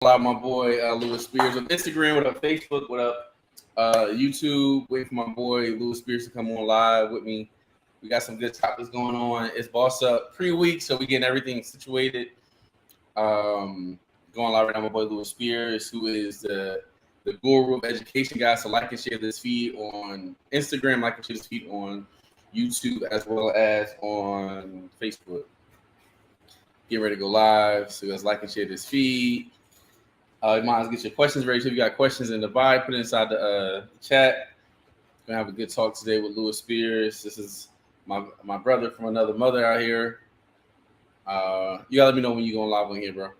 Live, my boy Louis Spears on Instagram. What up, Facebook? What up, YouTube? Wait for my boy Louis Spears to come on live with me. We got some good topics going on. It's Boss Up pre-week, so we getting everything situated. Going live right now, my boy Louis Spears, who is the guru of education, guys. So like and share this feed on Instagram, like and share this feed on YouTube, as well as on Facebook. Get ready to go live. So guys, like and share this feed. You might as well get your questions ready. So if you got questions in the vibe, put it inside the chat. We're gonna have a good talk today with Louis Spears. This is my brother from another mother out here. You gotta let me know when you going live on here, bro.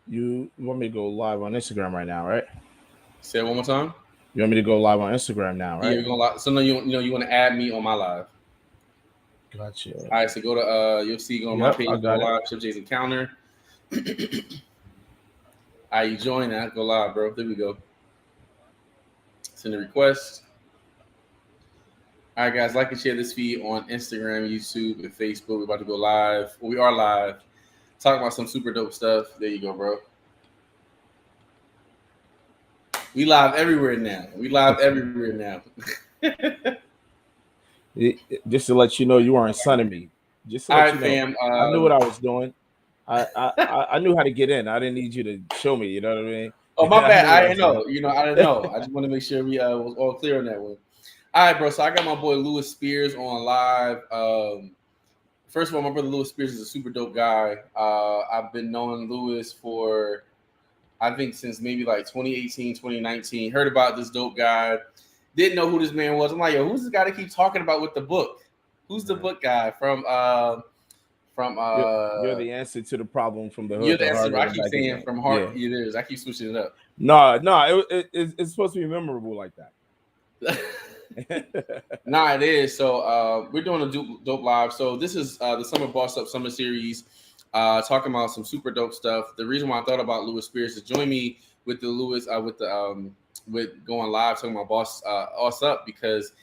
You want me to go live on Instagram right now, right? Say it one more time. You want me to go live on Instagram now, right? Yeah, we're going live. So no, you want to add me on my live. Gotcha. All right, so go to you'll see go on my page, go live, Chip J's Encounter. All right, you join that, go live, bro. There we go. Send a request. All right, guys, like and share this feed on Instagram, YouTube, and Facebook. We're about to go live. We are live. Talk about some super dope stuff. There you go, bro. We live everywhere now. Just to let you know, you aren't son of me. Just to let you know, fam. I knew what I was doing. I knew how to get in. I didn't need you to show me. You know what I mean? Oh, my bad. I didn't know. I didn't know. I just want to make sure we was all clear on that one. All right, bro. So I got my boy Louis Spears on live. First of all, my brother Louis Spears is a super dope guy. I've been knowing Louis for, I think, since maybe like 2018, 2019. Heard about this dope guy. Didn't know who this man was. I'm like, yo, who's this guy that keeps talking about with the book? Who's the book guy from you're the answer to the problem from the hood. You're the answer. I keep saying from heart. Yeah. It is. I keep switching it up. No, it's supposed to be memorable like that. Nah, it is. So we're doing a dope live. So this is the Summer Boss Up Summer Series, talking about some super dope stuff. The reason why I thought about Louis Spears is join me with the Louis with going live talking about Boss Up, because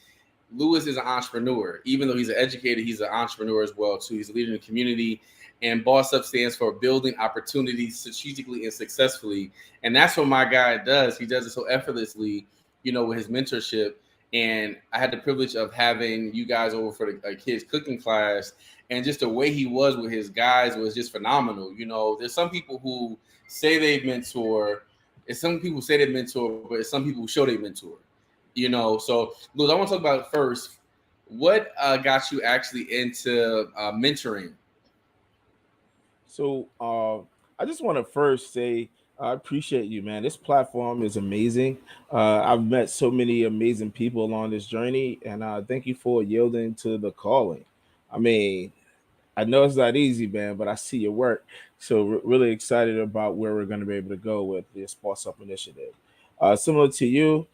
Louis is an entrepreneur. Even though he's an educator, he's an entrepreneur as well too. He's a leader in the community. And Boss Up stands for building opportunities strategically and successfully. And that's what my guy does. He does it so effortlessly, with his mentorship. And I had the privilege of having you guys over for the kids cooking class. And just the way he was with his guys was just phenomenal. There's some people who say they mentor. It's some people say they mentor, but it's some people who show they mentor. So Louis, I want to talk about it first. What got you actually into mentoring? So I just want to first say I appreciate you, man. This platform is amazing. I've met so many amazing people along this journey, and thank you for yielding to the calling. I mean, I know it's not easy, man, but I see your work. So really excited about where we're going to be able to go with this Boss Up initiative. Similar to you,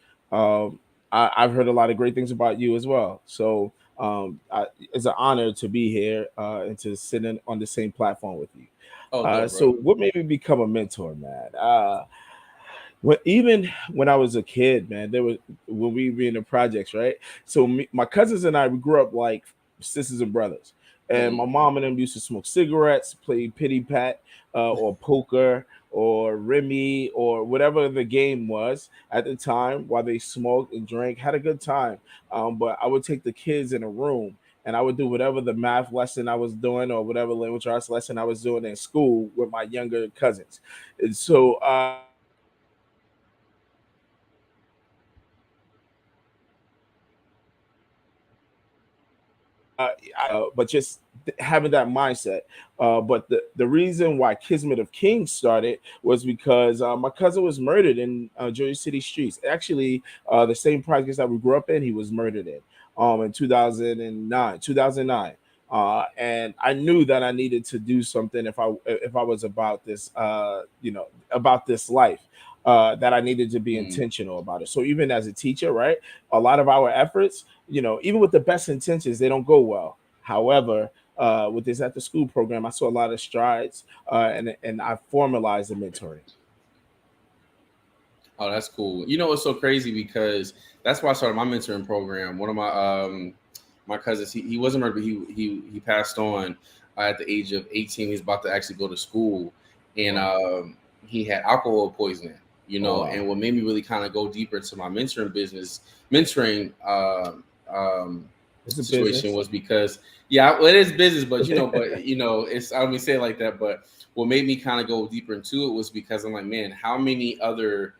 I've heard a lot of great things about you as well. So it's an honor to be here and to sit in on the same platform with you. So what made me become a mentor, man? Even when I was a kid, man, when we were in the projects, right? So my cousins and I, we grew up like sisters and brothers. And my mom and them used to smoke cigarettes, play pity pat or poker or Remy or whatever the game was at the time while they smoked and drank, had a good time. But I would take the kids in a room and I would do whatever the math lesson I was doing or whatever language arts lesson I was doing in school with my younger cousins. And so but just having that mindset. But the reason why Kismet of Kings started was because my cousin was murdered in Jersey City streets. Actually, the same projects that we grew up in, he was murdered in 2009. And I knew that I needed to do something if I was about this, about this life. That I needed to be intentional about it. So even as a teacher, right, a lot of our efforts, even with the best intentions, they don't go well. However, with this after school program, I saw a lot of strides, and I formalized the mentoring. Oh, that's cool. It's so crazy because that's why I started my mentoring program. One of my cousins, he wasn't murdered, but he passed on at the age of 18. He's about to actually go to school, and he had alcohol poisoning. Oh And wow. what made me really kind of go deeper into my mentoring business, mentoring It's a situation business. was because yeah, well, it is business, but it's I don't mean say it like that, but what made me kind of go deeper into it was because I'm like, man, how many other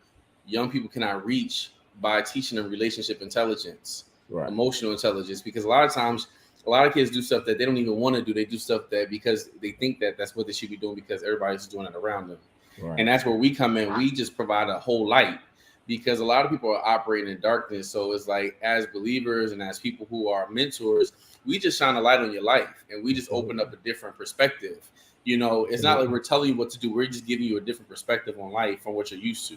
young people can I reach by teaching them relationship intelligence, Right. emotional intelligence? Because a lot of times, a lot of kids do stuff that they don't even want to do. They do stuff that because they think that that's what they should be doing because everybody's doing it around them. Right. And that's where we come in. We just provide a whole light because a lot of people are operating in darkness. So it's like, as believers and as people who are mentors, we just shine a light on your life and we just open Absolutely. up a different perspective. It's not like Absolutely. we're telling you what to do. We're just giving you a different perspective on life from what you're used to.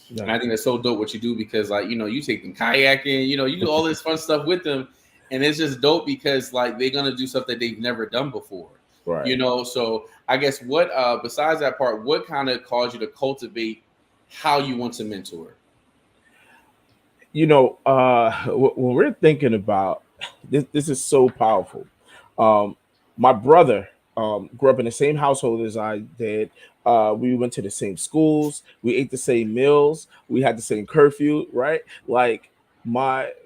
Yeah. And I think that's so dope what you do because, like, you take them kayaking, you do all this fun stuff with them. And it's just dope because, like, they're going to do stuff that they've never done before. Right. So I guess besides that part, what kind of caused you to cultivate how you want to mentor? When we're thinking about this is so powerful. um my brother grew up in the same household as I did. We went to the same schools, we ate the same meals, we had the same curfew, right? Like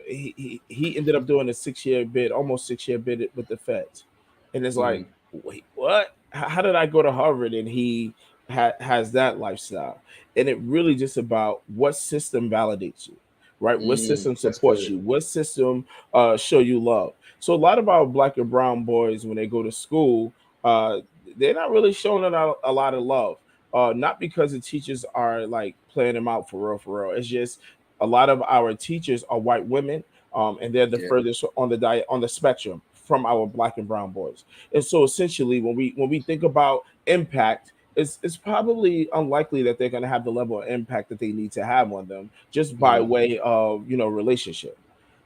he ended up doing a 6 year bid, almost 6 year bid with the feds. And it's like, Mm, wait, what? How did I go to Harvard and he has that lifestyle? And it really just about what system validates you, right? What system that's supports good. you? What system show you love? So a lot of our black and brown boys, when they go to school, uh, they're not really showing a lot of love. Not because the teachers are like playing them out for real, for real. It's just a lot of our teachers are white women, and they're the Yeah. furthest on the diet on the spectrum from our black and brown boys. And so essentially, when we think about impact, it's probably unlikely that they're going to have the level of impact that they need to have on them just by Mm, way of relationship.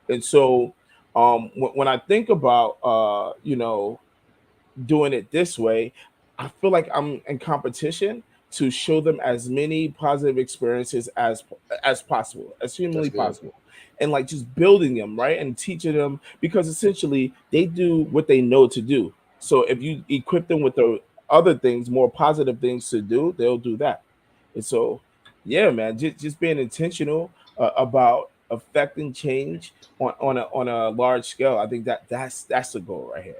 And so when I think about doing it this way, I feel like I'm in competition to show them as many positive experiences as possible, as that's humanly good. possible, and like just building them right and teaching them, because essentially they do what they know to do. So if you equip them with the other things, more positive things to do, they'll do that. And so, yeah, man, just being intentional about affecting change on a large scale. I think that's the goal right here.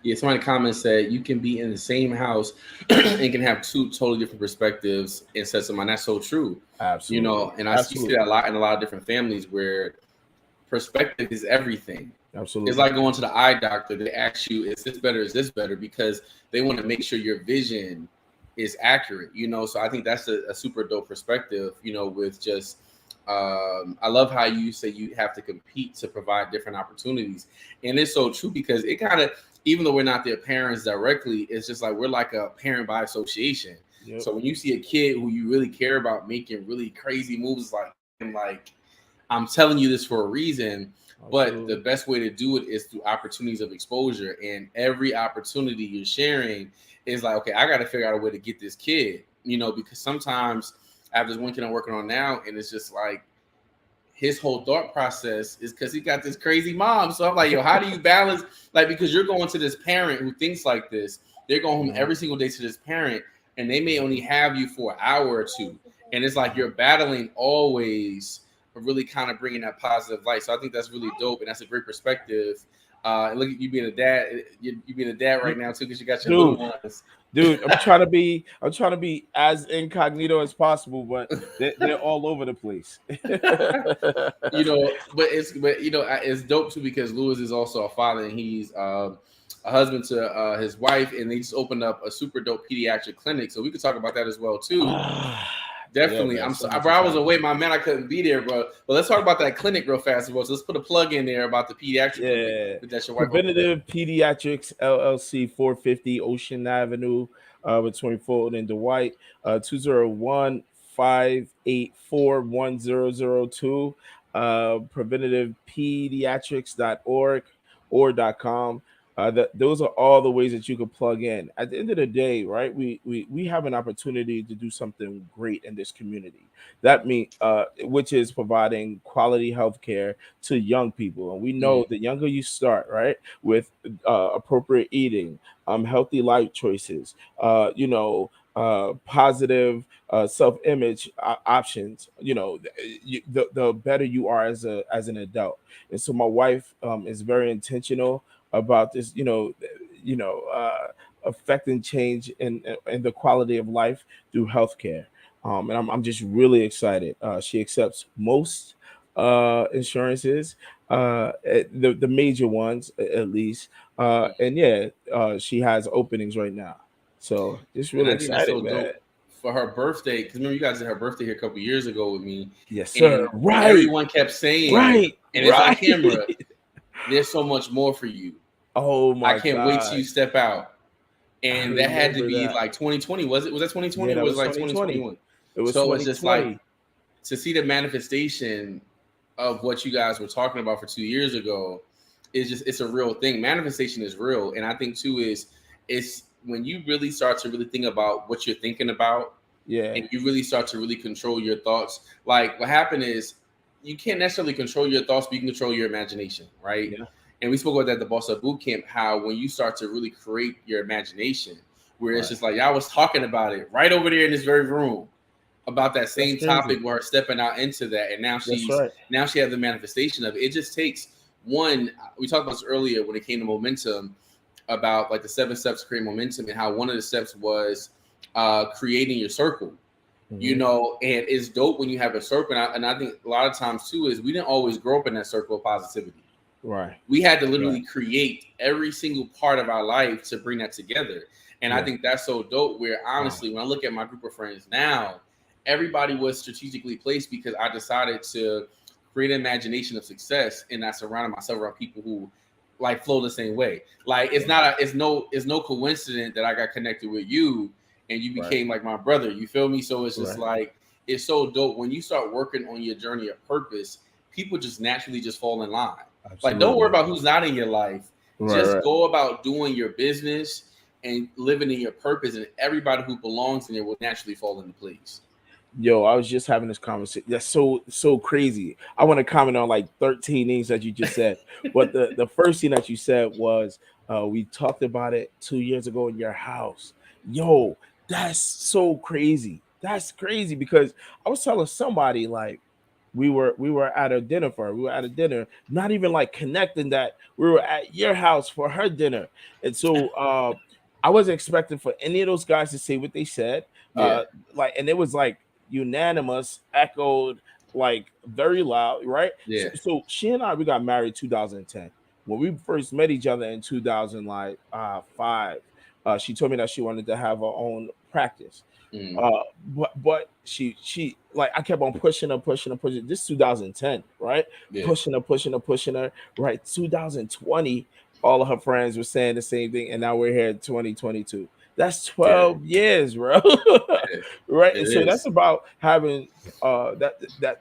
Yeah, somebody in the comments said you can be in the same house and can have two totally different perspectives and said something. That's so true. Absolutely. And you see that Absolutely. a lot in a lot of different families where perspective is everything. It's Absolutely. like going to the eye doctor. They ask you, is this better? Is this better? Because they want to make sure your vision is accurate. So I think that's a super dope perspective, with just, I love how you say you have to compete to provide different opportunities. And it's so true because it kind of, even though we're not their parents directly, it's just like we're like a parent by association. Yep. So when you see a kid who you really care about making really crazy moves, like, damn, like, I'm telling you this for a reason, but the Absolutely. best way to do it is through opportunities of exposure. And every opportunity you're sharing is like, okay, I got to figure out a way to get this kid, because sometimes I have this one kid I'm working on now, and it's just like his whole thought process is because he got this crazy mom. So I'm like, yo, how do you balance? Like, because you're going to this parent who thinks like this, they're going home Mhm. every single day to this parent, and they may only have you for an hour or two. And it's like you're battling always, but really kind of bringing that positive light. So I think that's really dope, and that's a great perspective. And look at you being a dad. You being a dad right now too, because you got your little Dude, ones. dude, I'm trying to be as incognito as possible, but they're all over the place. But it's dope too because Lewis is also a father and he's a husband to his wife, and they just opened up a super dope pediatric clinic. So we could talk about that as well too. Ah, yeah, Definitely. man, I'm so so much bro, is I was away, happening. my man. I couldn't be there, bro. But let's talk about that clinic real fast as well. So let's put a plug in there about the pediatric clinic Yeah. that your wife opened up. Preventative Pediatrics LLC, 450 Ocean Avenue, between Fulton and Dwight, 201 preventativepediatrics.org or .com. Those are all the ways that you can plug in. At the end of the day, right? We have an opportunity to do something great in this community. That mean which is providing quality healthcare to young people. And we know Mm, the younger you start, right, with appropriate eating, healthy life choices, positive self-image options, the better you are as an adult. And so my wife is very intentional about this, you know uh, affecting change in the quality of life through healthcare. And I'm just really excited. She accepts most insurances, the major ones at least. And yeah, she has openings right now. So just And really I think that's excited, so man. dope for her birthday. Because remember, you guys did her birthday here a couple years ago with me, Yes, sir. and Right, everyone kept saying, right, and it's on right. camera, "There's so much more for you. Oh I my can't wait till you God. step out." I And that had to remember be that. like 2020. Was it? Was that Yeah, 2020 or that was it was like 2020. 2021? It was So it's just like 2020. to see the manifestation of what you guys were talking about for 2 years ago is just it's a real thing. Manifestation is real, and I think too is it's when you really start to really think about what you're thinking about, Yeah, and you really start to really control your thoughts. Like what happened is you can't necessarily control your thoughts, but you can control your imagination, right? yeah, And we spoke about that at the Boss Up Boot Camp, how when you start to really create your imagination, where it's right. just like I was talking about it right over there in this very room about that That's same crazy. topic where her stepping out into that, and That's right. now she has the manifestation of it. It just takes one. We talked about this earlier when it came to momentum, about like the 7 steps to create momentum, and how one of the steps was creating your circle. Hmm. And it's dope when you have a circle. And I think a lot of times too is we didn't always grow up in that circle of positivity. Right, We had to right. literally create every single part of our life to bring that together. And I Yeah. think that's so dope. Where Wow. honestly, when I look at my group of friends now, everybody was strategically placed because I decided to create an imagination of success, and I surrounded myself around people who like flow the same way. Like it's Right, not a, it's no coincidence that I got connected with you and you right, became like my brother. You feel me? So it's just right. like it's so dope when you start working on your journey of purpose. People just naturally just fall in line. Like, don't worry Absolutely. about who's not in your life. Right, Just right. go about doing your business and living in your purpose, and everybody who belongs in there will naturally fall into place. Yo, I was just having this conversation. That's so crazy. I want to comment on like 13 things that you just said. But the first thing that you said was we talked about it 2 years ago in your house. Yo, that's so crazy. That's crazy because I was telling somebody like we were at a dinner for her. We were at a dinner, not even like connecting that we were at your house for her dinner. And so I wasn't expecting for any of those guys to say what they said. Yeah, Like, and it was like unanimous, echoed, like very loud, right? So, yeah, so she and I we got married 2010. When we first met each other in 2005, she told me that she wanted to have her own practice. mm, But she like I kept on pushing her, pushing her, pushing. This 2010, right? yeah, Pushing her, pushing her, pushing her. Right, 2020, all of her friends were saying the same thing, and now we're here in 2022. That's yeah, 12 years, bro. yeah. Right, It and so that's is. about having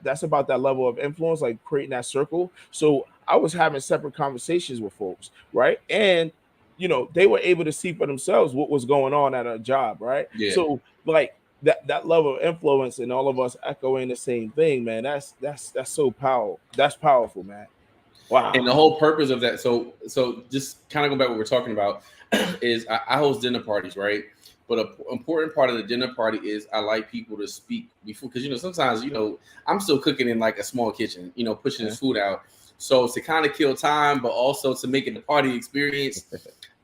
that's about that level of influence, like creating that circle. So I was having separate conversations with folks, right, and they were able to see for themselves what was going on at a job, right? Yeah. So like that level of influence and all of us echoing the same thing, man. That's so powerful. That's powerful, man. And the Wow. whole purpose of that, so just kind of go back what we're talking about, is I host dinner parties, right? But an important part of the dinner party is I like people to speak before, because sometimes I'm still cooking in like a small kitchen, pushing Yeah. this food out. So to kind of kill time, but also to make it a party experience,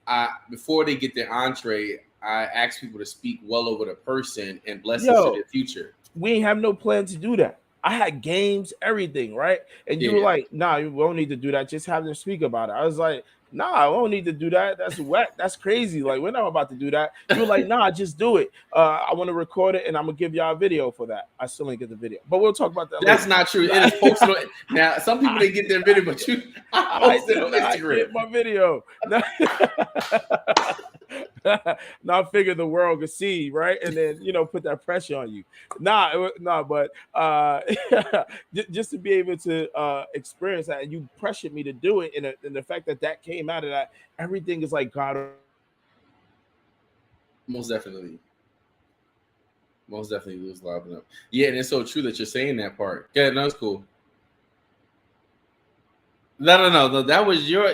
I before they get their entree, I ask people to speak well over the person and blessings to Yo, their future. we ain't have no plan to do that. I had games, everything, right? And you were Yeah, like, nah, we don't need to do that. Just have them speak about it. I was like, nah, I don't need to do that. That's whack. That's crazy. Like, we're not about to do that. You were like, nah, just do it. I want to record it and I'm gonna give y'all a video for that. I still ain't get the video, but we'll talk about that that's later. not true. It is posted on now. Some people I, didn't get their video, but I I posted did on not Instagram. get my video. Now I figure the world could see, right? And then put that pressure on you. Nah, but just to be able to experience that, and you pressured me to do it, and the fact that came out of that, everything is like God Most definitely. Most definitely lose live enough. Yeah, and it's so true that you're saying that part. Yeah, no, it's cool. No. That was your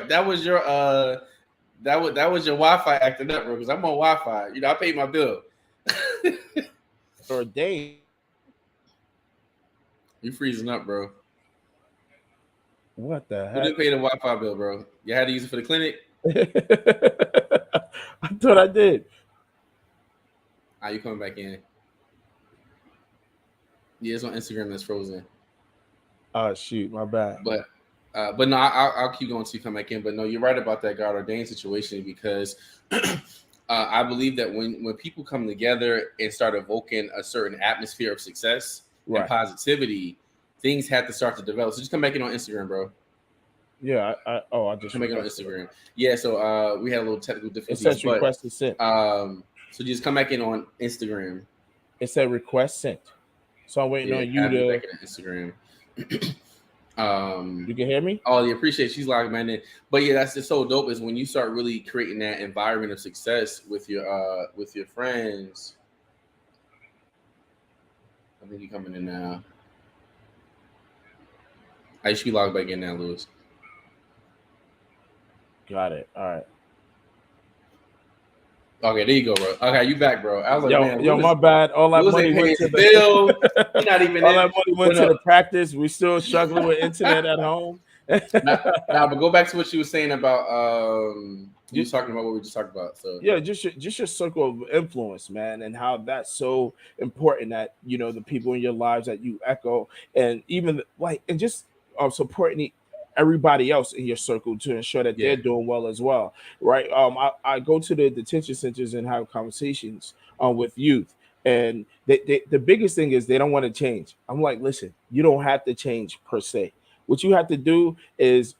Wi-Fi acting up, bro. Because I'm on Wi-Fi. I paid my bill. ordained. You freezing up, bro. What the Who heck? didn't pay the Wi-Fi bill, bro? You had to use it for the clinic. I thought I did. Ah, you coming back in? Yeah, it's on Instagram that's frozen. Oh shoot, my bad. But no, I'll keep going until you come back in. But no, you're right about that God ordained situation because I believe that when people come together and start evoking a certain atmosphere of success and Right. positivity, things have to start to develop. So just come back in on Instagram, bro. Yeah. I just Come back in on requested it. Instagram. Yeah. So we had a little technical It difficulties, says but request is sent. so just come back in on Instagram. It said request sent. So I'm waiting Yeah, on you add me back to. in Instagram. um, You can hear me. Oh, yeah, appreciate she's like man. But yeah, that's just so dope is when you start really creating that environment of success with your friends. I think you're coming in now. I should be logged back in now, Lewis. Got it. All right. Okay, there you go, bro. Okay, you back, bro. I was like, man, Yo, my bad. All that Lewis money ain't paying went to his the. bill. He not even All in. that money went But to no, the practice. We still struggling with internet at home. now, but go back to what you were saying about you You- was talking about what we just talked about. So yeah, just your circle of influence, man, and how that's so important that the people in your lives that you echo, and even like and just supporting everybody else in your circle to ensure that yeah, they're doing well as well, right? I go to the detention centers and have conversations with youth, and the biggest thing is they don't want to change. I'm like, listen, you don't have to change per se. What you have to do is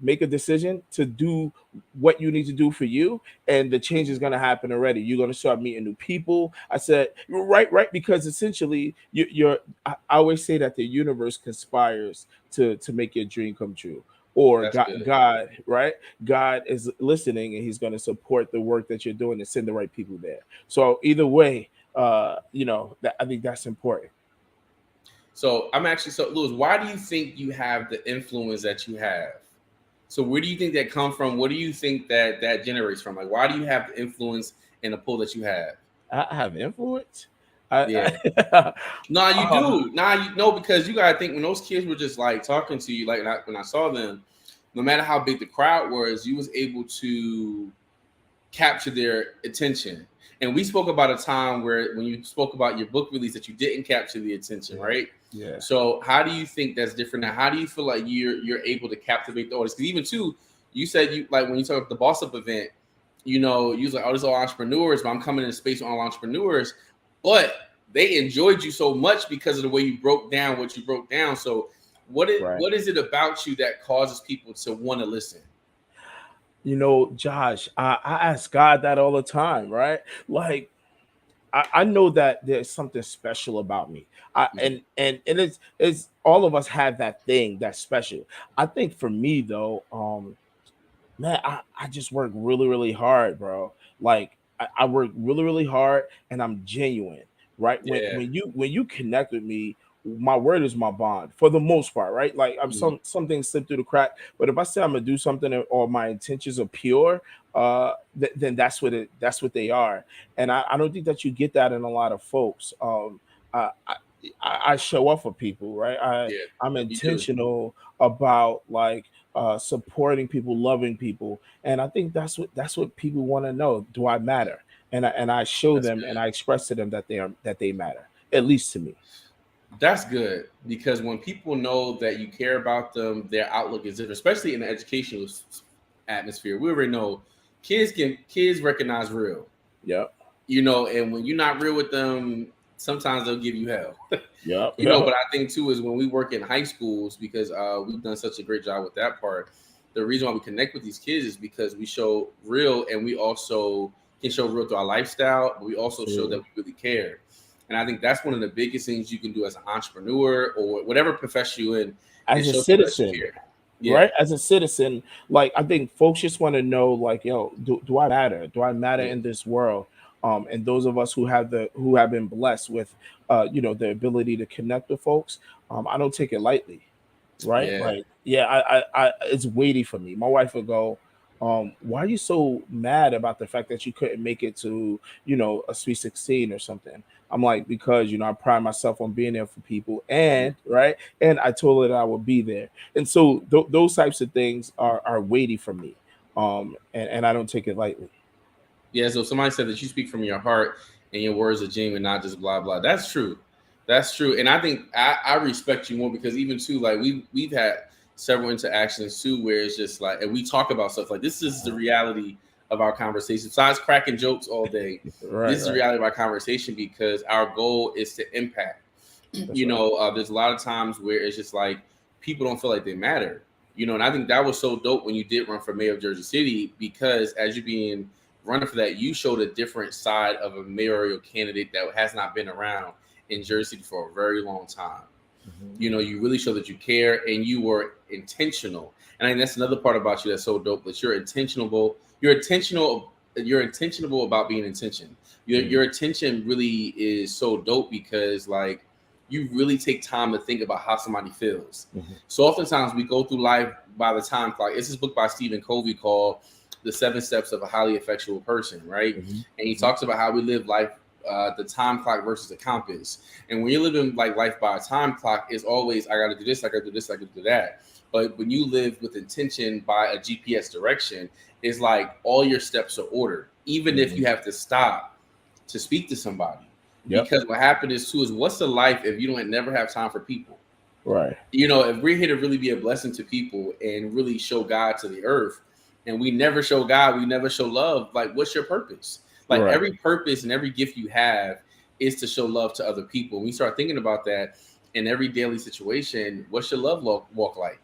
make a decision to do what you need to do for you, and the change is going to happen already. You're going to start meeting new people. I said, right, because essentially, you're. I always say that the universe conspires to make your dream come true. Or that's good. God, right? God is listening, and He's going to support the work that you're doing and send the right people there. So either way, that I think that's important. So I'm actually so Lewis. Why do you think you have the influence that you have? So where do you think that come from? What do you think that generates from? Like, why do you have the influence and the pull that you have? I have influence. I, Yeah. I No, you um, do. Nah, you know because you gotta think when those kids were just like talking to you, like when I saw them, no matter how big the crowd was, you was able to capture their attention. And we spoke about a time where when you spoke about your book release that you didn't capture the attention, yeah, right? yeah, So how do you think that's different now? How do you feel like you're able to captivate the audience? Because even too, you said you like when you talk about the Boss Up event, you was like, oh, this is all entrepreneurs, but I'm coming in a space with all entrepreneurs. But they enjoyed you so much because of the way you broke down what you broke down. So right. what is it about you that causes people to want to listen? Josh, I ask God that all the time, right? Like I know that there's something special about me. Mhm. And it's all of us have that thing that's special. I think for me though, man, I just work really, really hard, bro. Like I work really, really hard and I'm genuine, right? When Yeah. when you connect with me, my word is my bond for the most part, right? Like I'm Mhm. some things slip through the crack, but if I say I'm gonna do something or my intentions are pure, then that's what they are. And I don't think that you get that in a lot of folks. I, I I show up for people, right? Yeah. I'm You do. intentional about like supporting people, loving people, and I think that's what people want to know. Do I matter? And I show That's them good. and I express to them that they matter, at least to me. That's good because when people know that you care about them, their outlook is different, especially in the educational atmosphere. We already know kids recognize real, Yep, and when you're not real with them, sometimes they'll give you hell. yep, But yep. I think too is when we work in high schools because we've done such a great job with that part. The reason why we connect with these kids is because we show real, and we also can show real through our lifestyle, but we also show that Absolutely. we really care. And I think that's one of the biggest things you can do as an entrepreneur or whatever profession you're in is As a show people that you citizen, care. Yeah, right? As a citizen, like I think folks just want to know, like, yo, do I matter? Do I matter yeah, in this world? And those of us who have been blessed with, the ability to connect with folks, I don't take it lightly, right? yeah. Like, yeah, it's weighty for me. My wife would go. Why are you so mad about the fact that you couldn't make it to, a Sweet 16 or something? I'm like, because, I pride myself on being there for people, Mhm. and right, and I told her that I would be there, and so those types of things are weighty for me, and I don't take it lightly. Yeah, so somebody said that you speak from your heart and your words are genuine, not just blah blah. That's true. That's true. And I think I respect you more because even too, like we've had several interactions too where it's just like and we talk about stuff like this is the reality of our conversation. Besides cracking jokes all day, this Right, is the right. reality of our conversation because our goal is to impact. That's right. There's a lot of times where it's just like people don't feel like they matter. And I think that was so dope when you did run for mayor of Jersey City because as you being running for that, you showed a different side of a mayoral candidate that has not been around in Jersey for a very long time. Mhm. You really show that you care and you were intentional. And I think that's another part about you that's so dope that you're intentional. You're intentional. You're intentional about being intention. Your Mhm. attention really is so dope because like you really take time to think about how somebody feels. Mhm. So oftentimes we go through life by the time clock. It's this book by Stephen Covey called "The Seven Steps of a Highly Effectual Person," right? Mhm. And he Mhm. talks about how we live life, the time clock versus the compass. And when you're living like life by a time clock, it's always I got to do this, I got to do this, I got to do that. But when you live with intention by a GPS direction, it's like all your steps are ordered, even if Mhm. you have to stop to speak to somebody. Yep. Because what happened is too is what's the life if you don't never have time for people? Right. If we're here to really be a blessing to people and really show God to the earth, and we never show God, we never show love, like what's your purpose? Like Right. every purpose and every gift you have is to show love to other people. When we start thinking about that in every daily situation, what's your love walk like?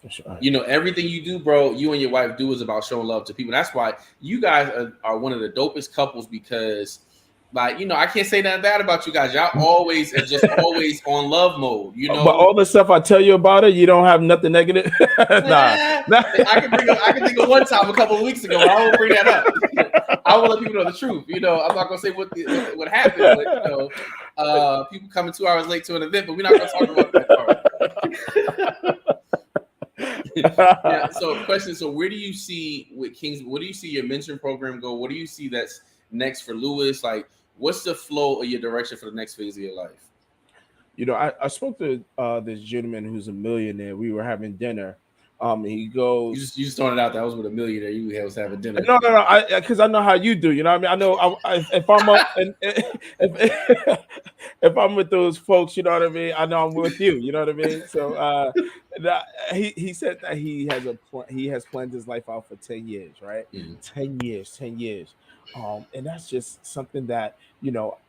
That's right. Everything you do, bro, you and your wife do is about showing love to people. That's why you guys are one of the dopest couples because, like, I can't say nothing bad about you guys. Y'all always are just always on love mode, But all the stuff I tell you about it, you don't have nothing negative. Nah, Nah, nah. I can think of one time a couple of weeks ago, but I won't bring that up. I will let people know the truth. I'm not gonna say what happened, but people coming 2 hours late to an event, but we're not gonna talk about that part. Yeah. So, question. So, where do you see with Kings? What do you see your mentoring program go? What do you see that's next for Lewis? Like, what's the flow of your direction for the next phase of your life? I spoke to this gentleman who's a millionaire. We were having dinner. He goes, You just throwing it out. That was with a millionaire. You was having dinner. no, no, no. I because I know how you do. You know what I mean? I know if I'm up and if I'm with those folks, you know what I mean. I know I'm with you. You know what I mean. So that, he said that he has planned his life out for 10 years, right? Mm, 10 years, 10 years. And that's just something that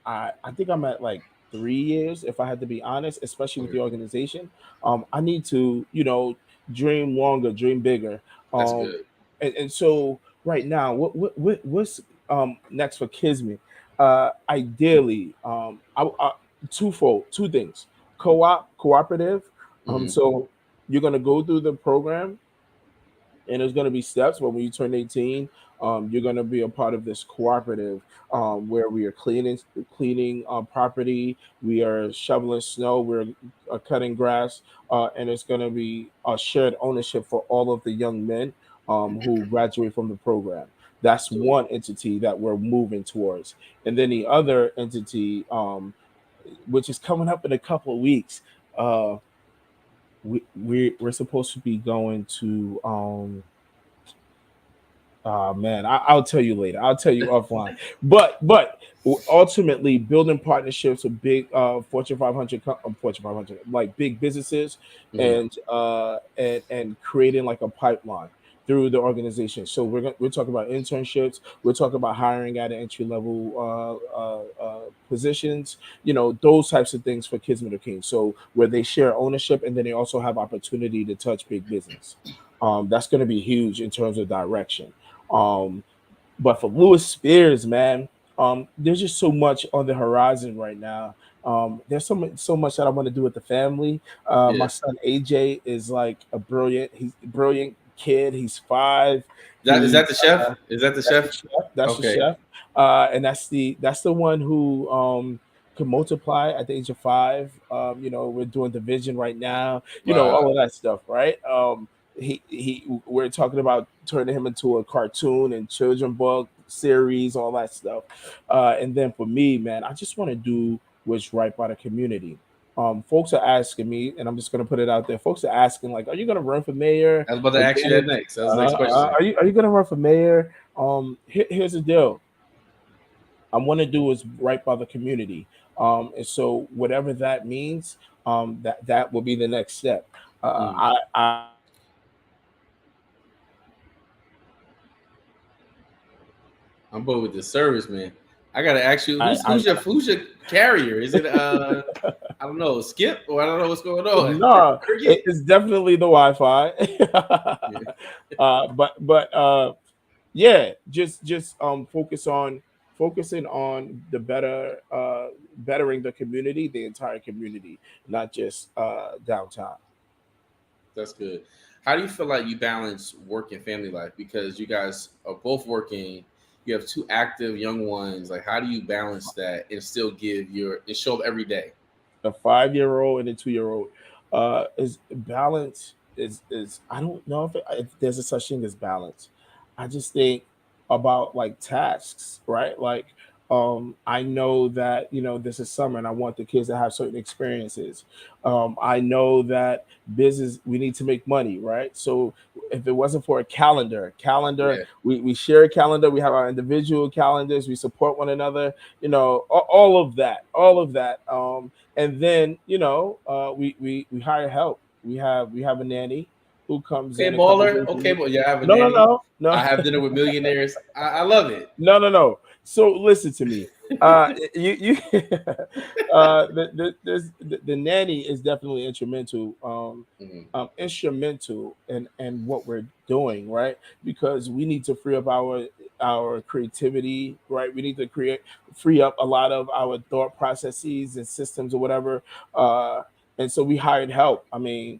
I think I'm at like 3 years, if I had to be honest, especially with okay, the organization. I need to dream longer, dream bigger. that's Um, good. and so right now, what's next for Kismet? Ideally, twofold, two things: cooperative. Hmm. So you're gonna go through the program, and there's going to be steps. But when you turn 18, you're going to be a part of this cooperative, where we are cleaning property, we are shoveling snow, we're cutting grass, and it's going to be a shared ownership for all of the young men who graduate from the program. That's So one entity that we're moving towards, and then the other entity, which is coming up in a couple of weeks. We're supposed to be going to man, I'll tell you later. I'll tell you offline. But ultimately, building partnerships with big Fortune 500, Fortune 500, like big businesses, mhm. and creating like a pipeline through the organization. So we're talking about internships. We're talking about hiring at entry level positions. Those types of things for Kids Middle King. So where they share ownership, and then they also have opportunity to touch big business. That's going to be huge in terms of direction. um, but for Lewis Spears, man, there's just so much on the horizon right now. There's so much that I want to do with the family. My Yeah. son AJ is like he's a brilliant kid. He's 5. Is that the He's chef? Is that the that's the chef? chef. That's the Okay. chef. And that's the one who can multiply at the age of 5. We're doing division right now. Wow. All of that stuff, right? he we're talking about turning him into a cartoon and children book series, all that stuff. And then for me, man, I just want to do what's right by the community. Folks are asking me, and I'm just going to put it out there. Folks are asking, like, are you going to run for mayor I was about to ask you that again? next. That was the next Are question. you going to run for mayor? Here's the deal. I want to do is right by the community. And so whatever that means, that will be the next step. Mm. I'm bored with the service, man. I gotta ask you, I who's your carrier? Is it I don't know, Skip, or I don't know what's going on. no, Cricket. it's definitely the Wi-Fi. Yeah. But yeah, just focusing on the bettering the community, the entire community, not just downtown. That's good. How do you feel like you balance work and family life? Because you guys are both working. You have two active young ones. Like, how do you balance that and still give your and show up every day? A 5-year-old and a 2-year-old. Is balance is I don't know if there's a such thing as balance. I just think about like tasks, right? Like I know that this is summer and I want the kids to have certain experiences. I know that business we need to make money, right? So if it wasn't for a calendar, Yeah. we share a calendar, we have our individual calendars, we support one another, all of that. And then we hire help. We have a nanny who comes Okay, in a couple baller. days a Okay, week. but yeah, I have a No, no, nanny. no, no, I have dinner with millionaires. I love it. no, no, no. So listen to me. You the nanny is definitely Mhm. instrumental in what we're doing, right? Because we need to free up our creativity, right? We need to free up a lot of our thought processes and systems or whatever. Uh, and so we hired help. I mean,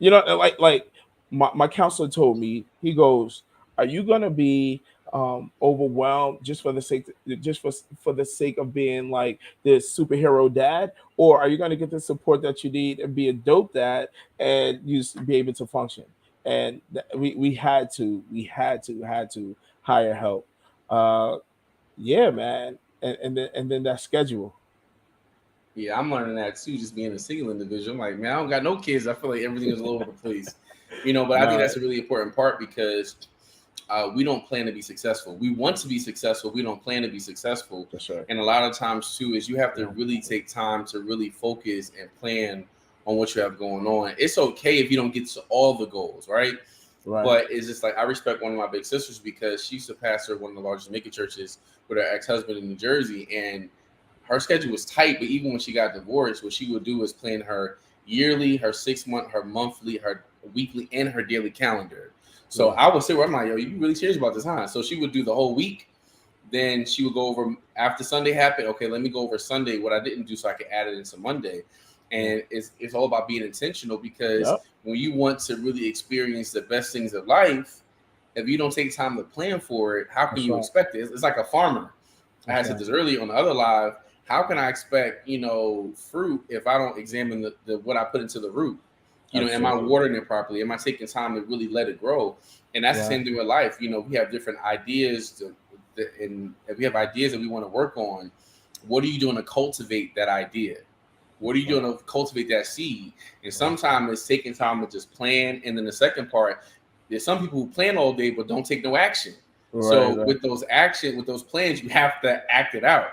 like my counselor told me, he goes, "Are you gonna be overwhelmed just for the sake just for the sake of being like this superhero dad, or are you going to get the support that you need and be a dope dad and be able to function?" And we had to hire help. uh yeah, man. And then that schedule. Yeah, I'm learning that too. Just being a single individual, I'm like, man, I don't got no kids. I feel like everything is all over the place, But I think No, that's a really important part because we don't plan to be successful. We want to be successful. We don't plan to be successful. that's right. And a lot of times too is you have to Yeah. really take time to really focus and plan on what you have going on. It's okay if you don't get to all the goals, right? Right. But it's just like I respect one of my big sisters because she used to pastor one of the largest mega churches with her ex-husband in New Jersey, and her schedule was tight. But even when she got divorced, what she would do is plan her yearly, her 6 month, her monthly, her weekly, and her daily calendar. So Yeah. I would say, well, I'm like, yo, you really serious about this, huh? So she would do the whole week. Then she would go over after Sunday happened. Okay, let me go over Sunday what I didn't do so I could add it into Monday. Yeah. And it's all about being intentional because Yep. when you want to really experience the best things of life, if you don't take time to plan for it, how can That's you right. expect it? It's like a farmer. I That's had said right. this earlier on the other live. How can I expect, fruit if I don't examine the what I put into the root? Am I Absolutely. watering it properly? Am I taking time to really let it grow? And that's the Right. same thing with life. We have different ideas and if we have ideas that we want to work on, what are you doing to cultivate that idea? What are you Right. doing to cultivate that seed? And Right. sometimes it's taking time to just plan. And then the second part, there's some people who plan all day but don't take no action. Right. So Right. with those plans, you have to act it out.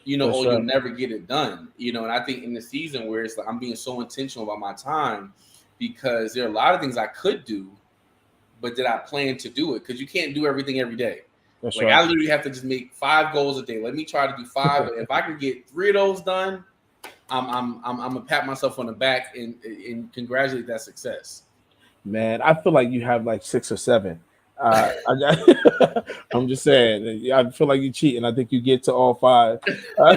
That's Or you'll right. never get it done. And I think in the season where it's like I'm being so intentional about my time because there are a lot of things I could do, but did I plan to do it? Because you can't do everything every day. That's Like I right. literally have to just make 5 goals a day. Let me try to do five. But if I can get 3 of those done, I'm gonna pat myself on the back and congratulate that success. Man, I feel like you have like 6 or 7. I got, I'm just saying. I feel like you cheating. I think you get to all 5. Uh,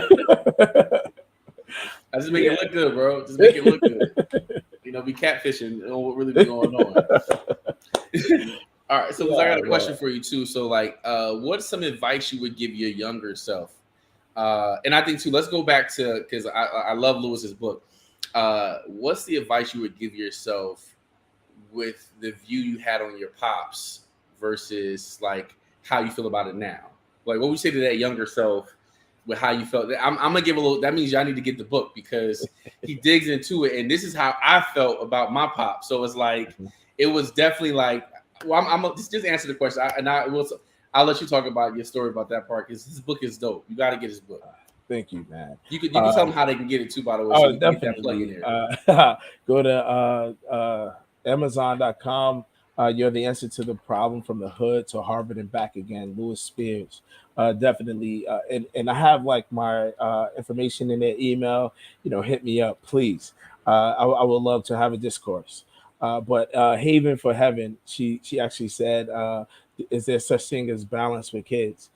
I just make yeah. it look good, bro. Just make it look good. Be catfishing. What really be going on? All right, so because I Yeah, got a man. question for you too. So, like, what's some advice you would give your younger self? And I think too, let's go back to because I love Lewis's book. What's the advice you would give yourself with the view you had on your pops versus like how you feel about it now? Like, what would you say to that younger self with how you felt? I'm gonna give a little. That means y'all need to get the book because he digs into it, and this is how I felt about my pop. So it's like it was definitely like. Well, I'm gonna just answer the question, I'll let you talk about your story about that part because his book is dope. You got to get his book. Thank you, man. You can tell them how they can get it too, by the way, so Oh, we can get that plug in definitely. there. Go to Amazon.com. You're the answer to the problem from the hood to Harvard and back again. Lewis Spears. Definitely. And I have like my information in their email. Hit me up, please. I would love to have a discourse. But Haven for Heaven, she actually said, is there such thing as balance with kids?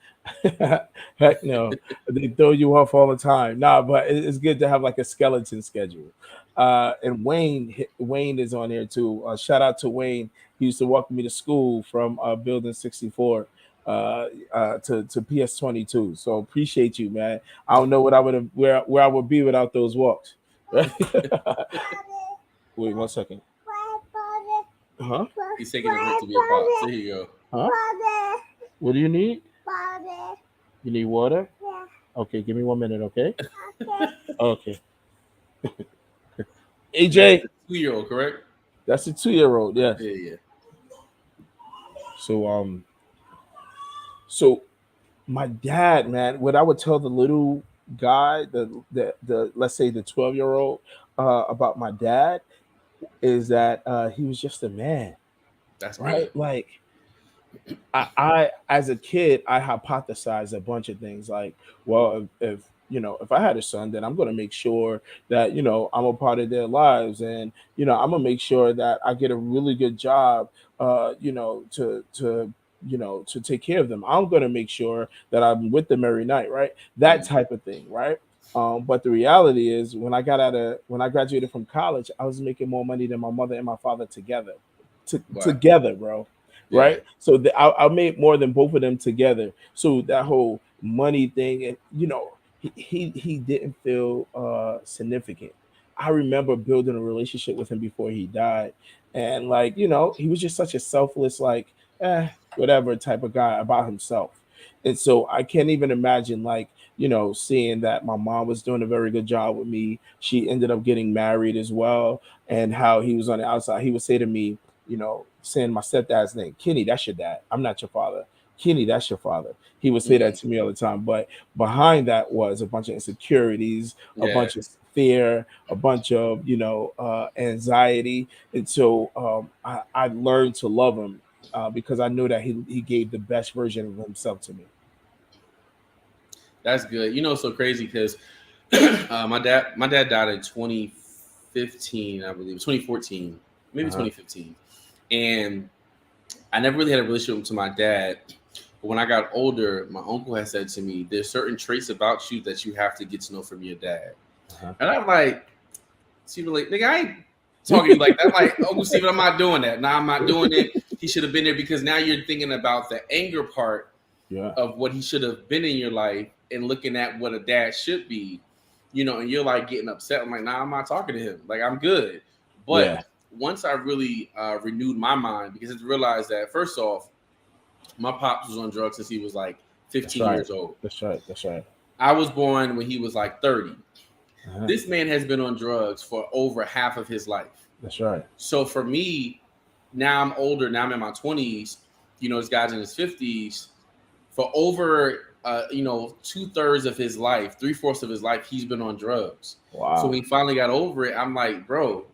Heck no, they throw you off all the time. Nah, but it's good to have like a skeleton schedule. And Wayne is on there too. Shout out to Wayne. He used to walk me to school from Building 64 to PS 22. So appreciate you, man. I don't know what I would have where I would be without those walks. Right? Wait 1 second. Huh? He's taking a break to be a pop. There you go. Huh? What do you need? You need water? Yeah. Okay, give me 1 minute, okay? Okay. AJ. 2-year-old, correct? That's a 2-year-old, yes. Yeah. So my dad, man, what I would tell the little guy, the let's say the 12-year-old, about my dad is that he was just a man. That's right. good. Like I as a kid, I hypothesized a bunch of things like, well, if I had a son, then I'm going to make sure that I'm a part of their lives, and I'm gonna make sure that I get a really good job, to take care of them. I'm going to make sure that I'm with them every night, right? That type of thing, right? But the reality is, when I graduated from college, I was making more money than my mother and my father together, Wow. together, bro. Yeah. Right? So I made more than both of them together. So that whole money thing, and he didn't feel significant. I remember building a relationship with him before he died, and like he was just such a selfless, like whatever type of guy about himself. And so I can't even imagine, like, seeing that my mom was doing a very good job with me. She ended up getting married as well, and how he was on the outside. He would say to me, saying my stepdad's name, Kenny, that's your dad. I'm not your father. Kenny, that's your father. He would say that to me all the time. But behind that was a bunch of insecurities, a Yeah. bunch of fear, a bunch of, anxiety. And so I learned to love him because I knew that he gave the best version of himself to me. That's good. It's so crazy because my dad died in 2015, I believe, 2014, maybe Uh-huh. 2015, and I never really had a relationship to my dad. But when I got older, my uncle had said to me, "There's certain traits about you that you have to get to know from your dad." Uh-huh. And I'm like, Steven, like, nigga, I ain't talking to you like that. I'm like, Uncle Steven, I'm not doing that. Nah, I'm not doing it. He should have been there because now you're thinking about the anger part Yeah. of what he should have been in your life and looking at what a dad should be, and you're like getting upset. I'm like, nah, I'm not talking to him. Like, I'm good. But Yeah. once I really renewed my mind, because I realized that first off, my pops was on drugs since he was like That's 15 right. years old. That's right. That's right. I was born when he was like 30. Uh-huh. This man has been on drugs for over half of his life. That's right. So for me, now I'm older. Now I'm in my 20s. This guy's in his 50s. For over 2/3 of his life, 3/4 of his life, he's been on drugs. Wow. So when he finally got over it, I'm like, bro,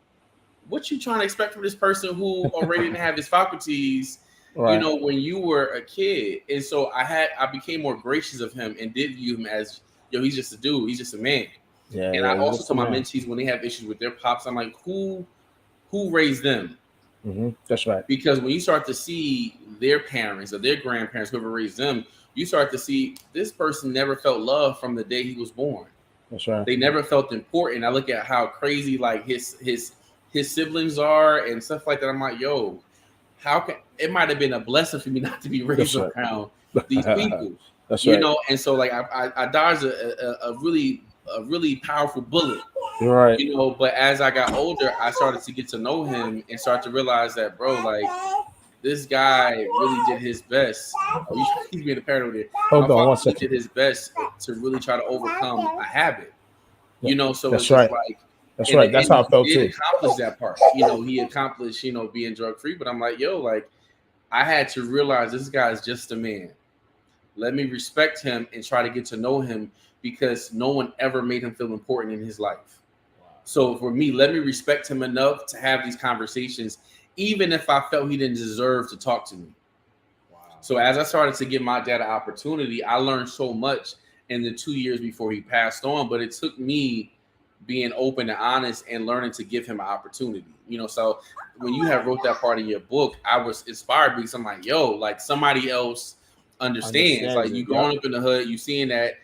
what you trying to expect from this person who already didn't have his faculties, Right. when you were a kid? And so I became more gracious of him and did view him as, he's just a dude, he's just a man. Yeah. And Yeah. I also Just a tell my man. mentees when they have issues with their pops, I'm like, who raised them? That's right. Because when you start to see their parents or their grandparents, whoever raised them, you start to see this person never felt love from the day he was born. That's right. They never felt important. I look at how crazy like his siblings are and stuff like that. I'm like, yo, how can it might have been a blessing for me not to be raised That's right. around these people, That's right. And so like I dodged a really powerful bullet You're right. But as I got older, I started to get to know him and start to realize that, bro, like this guy really did his best. Oh, he's being a parent over there. My Hold on father one really second. did his best to really try to overcome a habit. Yeah, So it's that's just right. like That's in the right. That's end, how I he felt did too. accomplish that part. He accomplished, being drug free. But I'm like, yo, like I had to realize this guy is just a man. Let me respect him and try to get to know him because no one ever made him feel important in his life. So for me, let me respect him enough to have these conversations, even if I felt he didn't deserve to talk to me. Wow. So as I started to give my dad an opportunity, I learned so much in the 2 years before he passed on. But it took me being open and honest and learning to give him an opportunity. So when you have wrote that part in your book, I was inspired because I'm like, yo, like somebody else understands. Understands Like it. you Yep. growing up in the hood, you seeing that,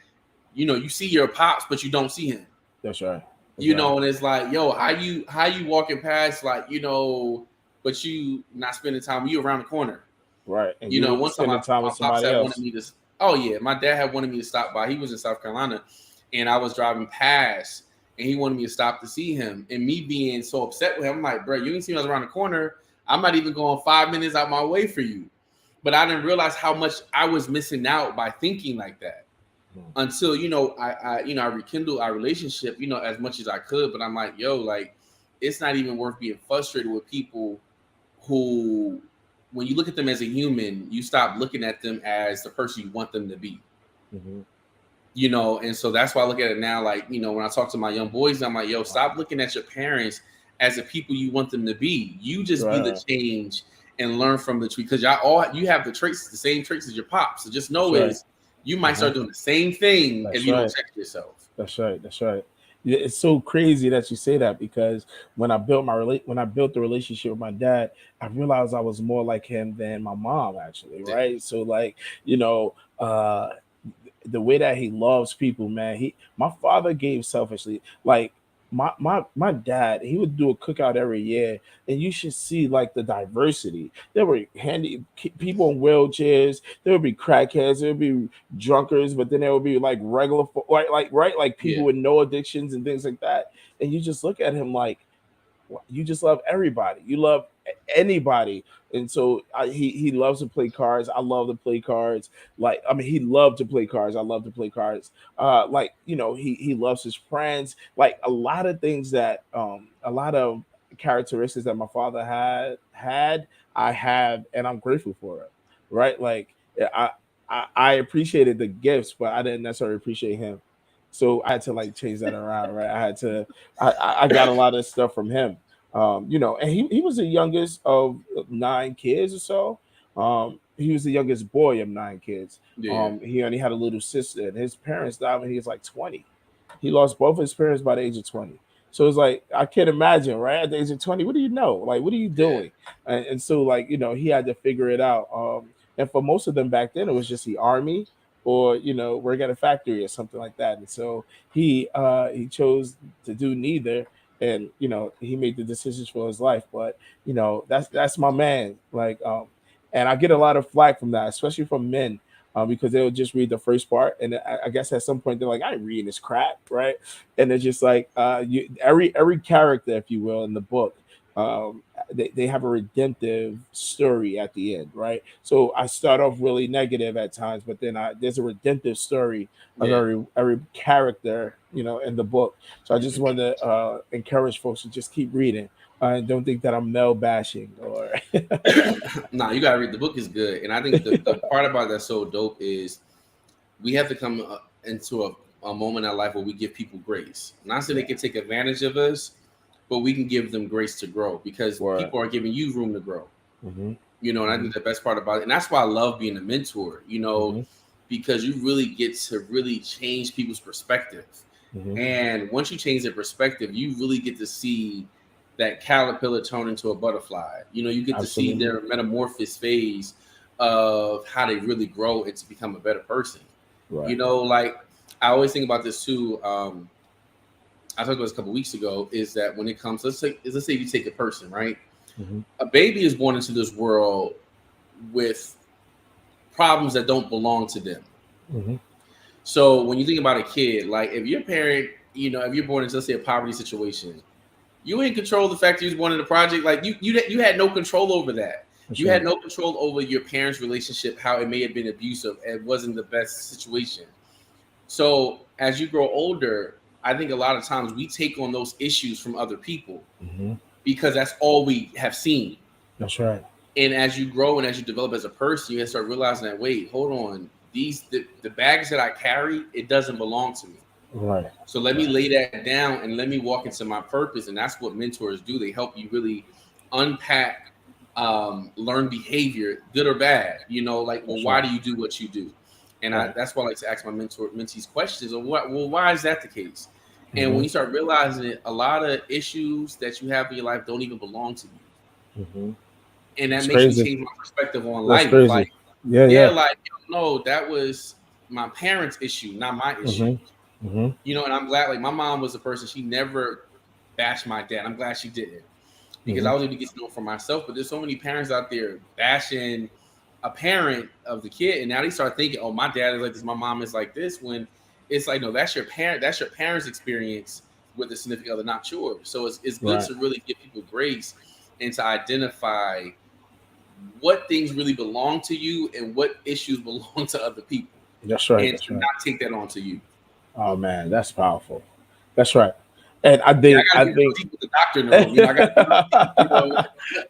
you see your pops, but you don't see him. That's right. That's right. And it's like, yo, how you walking past, like, but you not spending time, you around the corner. Right. And you One time spending time my with pops somebody had wanted else. me to. Oh yeah, my dad had wanted me to stop by. He was in South Carolina, and I was driving past, and he wanted me to stop to see him. And me being so upset with him, I'm like, bro, you didn't see me, I was around the corner. I'm not even going 5 minutes out my way for you. But I didn't realize how much I was missing out by thinking like that Hmm. until I rekindled our relationship, as much as I could. But I'm like, yo, like it's not even worth being frustrated with people who, when you look at them as a human, you stop looking at them as the person you want them to be. Hmm. And so that's why I look at it now. Like, when I talk to my young boys, I'm like, yo, stop looking at your parents as the people you want them to be. You just be the Right. change and learn from the tree, because y'all all you have the same traits as your pops. So just That's know right. is you might Uh-huh. start doing the same thing if That's you don't right. check yourself. That's right. That's right. Yeah, it's so crazy that you say that because when I built the relationship with my dad, I realized I was more like him than my mom actually, Yeah, right? So like, you know, the way that he loves people, man. My father gave selfishly. Like my dad, he would do a cookout every year, and you should see like the diversity. There were people in wheelchairs. There would be crackheads. There would be drunkards, but then there would be like regular, like yeah, people with no addictions and things like that. And you just look at him like you just love everybody. You love anybody, and so he loves to play cards. I love to play cards. Like I mean, he loved to play cards. I love to play cards. Like he loves his friends. Like a lot of things that a lot of characteristics that my father had I have, and I'm grateful for it. Right? Like I appreciated the gifts, but I didn't necessarily appreciate him. So I had to like change that around, right? I got a lot of stuff from him. And he was the youngest of 9 kids or so. He was the youngest boy of 9 kids. yeah. He only had a little sister, and his parents died when he was like 20. He lost both his parents by the age of 20. So it's like I can't imagine, right? At the age of 20, what do you know? Like, what are you Yeah. doing? And so, like, he had to figure it out. And for most of them back then, it was just the army or work at a factory or something like that. And so he chose to do neither, and he made the decisions for his life. But that's my man. Like, and I get a lot of flack from that, especially from men. Because they'll just read the first part, and I guess at some point they're like, "I ain't reading this crap," right? And it's just like every character, if you will, in the book, they have a redemptive story at the end, right? So I start off really negative at times, but then there's a redemptive story of Yeah. every character, in the book. So I just want to encourage folks to just keep reading. And don't think that I'm male bashing or Nah, you gotta read. The book is good, and I think the part about that's so dope is we have to come into a moment in our life where we give people grace. Not so they yeah, can take advantage of us, but we can give them grace to grow because word. people are giving you room to grow. Hmm. And I Hmm. think the best part about it, and that's why I love being a mentor. Hmm. Because you really get to really change people's perspective. Hmm. And once you change their perspective, you really get to see that caterpillar turn into a butterfly. You get to see Absolutely. their metamorphosis phase of how they really grow and to become a better person. Right. Like I always think about this too. I talked about this a couple weeks ago. Is that when it comes, let's say you take a person, right? Hmm. A baby is born into this world with problems that don't belong to them. Hmm. So when you think about a kid, like if your parent if you're born into, let's say, a poverty situation, you ain't control the fact that you was born in a project. Like you had no control over that. That's You had right. no control over your parents' relationship, how it may have been abusive and wasn't the best situation. So as you grow older, I think a lot of times we take on those issues from other people Mm-hmm. because that's all we have seen. That's right. And as you grow and as you develop as a person, you have to start realizing that, wait, hold on, the baggage that I carry, it doesn't belong to me. Right. So let me Right. lay that down and let me walk into my purpose. And that's what mentors do. They help you really unpack, learn behavior, good or bad. Like, well, That's why right. do you do what you do? And Right. that's why I like to ask my mentees questions of why is that the case? And when Mm-hmm. you start realizing it, a lot of issues that you have in your life don't even belong to you. Mm-hmm. And that It's makes me crazy. change my perspective on That's life. Like, crazy. Yeah. yeah, Yeah. like, no, that was my parents' issue, not my issue. Mm-hmm. Mm-hmm. And I'm glad, like, my mom was a person, she never bashed my dad. I'm glad she didn't, because Mm-hmm. I was able to get to know for myself. But there's so many parents out there bashing a parent of the kid, and now they start thinking, oh, my dad is like this, my mom is like this, when it's like, no, that's your parents' experience with the significant other, not yours. So it's good Right. to really give people grace and to identify what things really belong to you and what issues belong to other people, That's right. and That's to right. not take that onto you. Oh man, that's powerful. That's right. And I Yeah, I think gotta I get real think deep with the doctor in the room. I gotta get real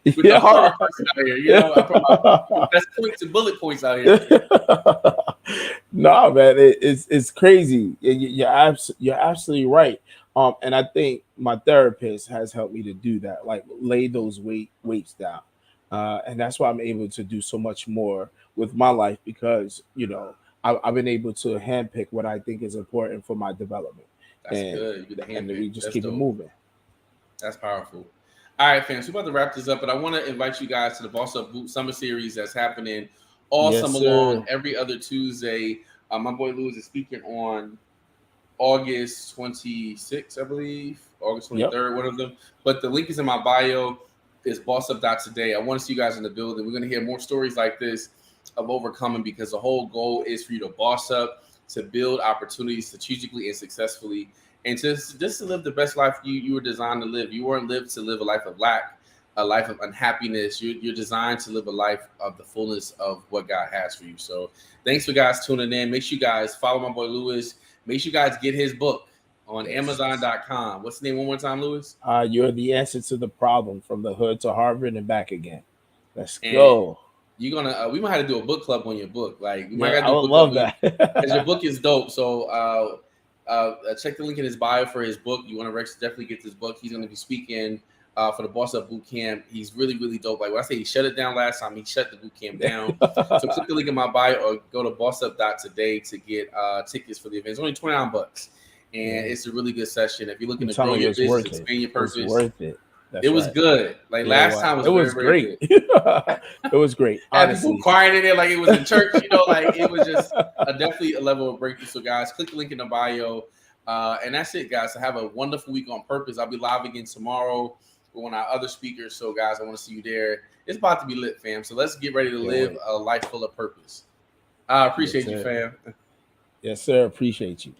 deep, with the yeah. Harvard person out here. I put my best points and bullet points out here. No, man, it's crazy. You're absolutely right. And I think my therapist has helped me to do that, like lay those weights down, and that's why I'm able to do so much more with my life because I've been able to handpick what I think is important for my development, That's and good. You get the and handpick. we just That's keep it dope. moving. That's powerful. All right, fans, we're about to wrap this up, but I want to invite you guys to the Boss Up Boot Summer Series that's happening all Yes, summer long, sir. every other Tuesday. My boy Lewis is speaking on August 26th, I believe, August Yep. 23rd, one of them. But the link is in my bio. It's Bossup.today. I want to see you guys in the building. We're going to hear more stories like this of overcoming, because the whole goal is for you to boss up, to build opportunities strategically and successfully, and just to live the best life you were designed to live. You weren't lived to live a life of lack, a life of unhappiness. You're designed to live a life of the fullness of what God has for you. So thanks for guys tuning in. Make sure you guys follow my boy Lewis. Make sure you guys get his book on Yes. Amazon.com. What's the name one more time, Lewis? You're the answer to the problem from the hood to Harvard and back again. Let's And go. you're gonna we might have to do a book club on your book. Like, we might Yeah, gotta I do a would book club love on you, because your that. book is dope. So check the link in his bio for his book. You want to definitely get this book. He's gonna be speaking for the Boss Up Boot Camp. He's really, really dope. Like when I say he shut it down last time, he shut the boot camp down. So click the link in my bio or go to Bossup.today to get tickets for the event. It's only $29, and Yeah, it's a really good session. If you're looking I'm to grow telling you, your it's business, worth it. expand your It's purpose, worth it. it That's was right. good. Like Yeah, it last was. time was It very, was very great. good. It was great, Had people honestly. crying in there like it was in church, like it was just definitely a level of breakthrough. So guys, click the link in the bio. And that's it, guys. So have a wonderful week on purpose. I'll be live again tomorrow with one of our other speakers. So guys, I want to see you there. It's about to be lit, fam. So let's get ready to Can't live wait. a life full of purpose. I Yes, appreciate you, sir. fam. Yes, sir. Appreciate you.